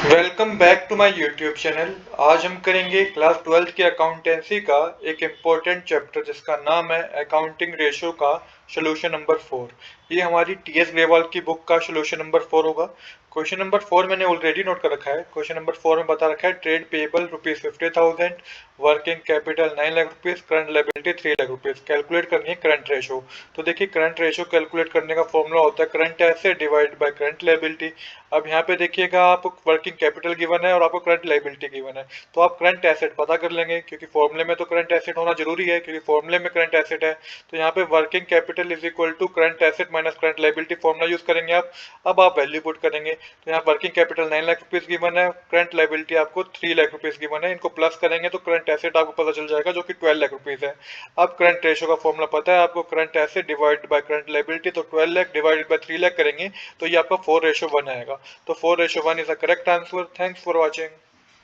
Welcome back to my YouTube channel. आज हम करेंगे क्लास 12th की अकाउंटेंसी का एक इम्पोर्टेंट चैप्टर जिसका नाम है अकाउंटिंग रेशो का सोल्यूशन नंबर 4। ये हमारी टीएस ग्रेवाल की बुक का सोल्यूशन नंबर 4 होगा। क्वेश्चन नंबर 4 मैंने ऑलरेडी नोट कर रखा है। क्वेश्चन नंबर 4 में बता रखा है trade payable ₹50,000, working capital 9 lakh rupees, current liability 3 lakh rupees. Calculate करनी है करंट रेशो। तो देखिए करंट रेशो कैलकुलेट करने का फॉर्मूला होता है current asset divide by current liability. अब यहाँ पे देखिएगा आपको वर्किंग कैपिटल गिवन है और आपको करंट लायबिलिटी गिवन है, तो आप करंट एसेट पता कर लेंगे क्योंकि फॉर्मूले में तो करंट एसेट होना जरूरी है क्योंकि फॉर्मूले में करंट एसेट है। तो यहाँ पे working capital is equal to current asset minus current liability formula use करेंगे आप। अब आप वैल्यू पुट करेंगे तो यहाँ working capital 9 lakh rupees given है, करंट लायबिलिटी आपको 3 लाख रुपीज गिवन है। इनको प्लस करेंगे तो करंट एसेट आपको पता चल जाएगा जो कि 12 लाख रुपीज है। अब करंट रेशो का फॉर्मूला पता है आपको, current asset divide by current liability, तो 12 लाख डिवाइडेड बाय 3 लाख करेंगे तो ये आपका 4:1 आएगा। तो 4:1 is the correct answer. Thanks for watching.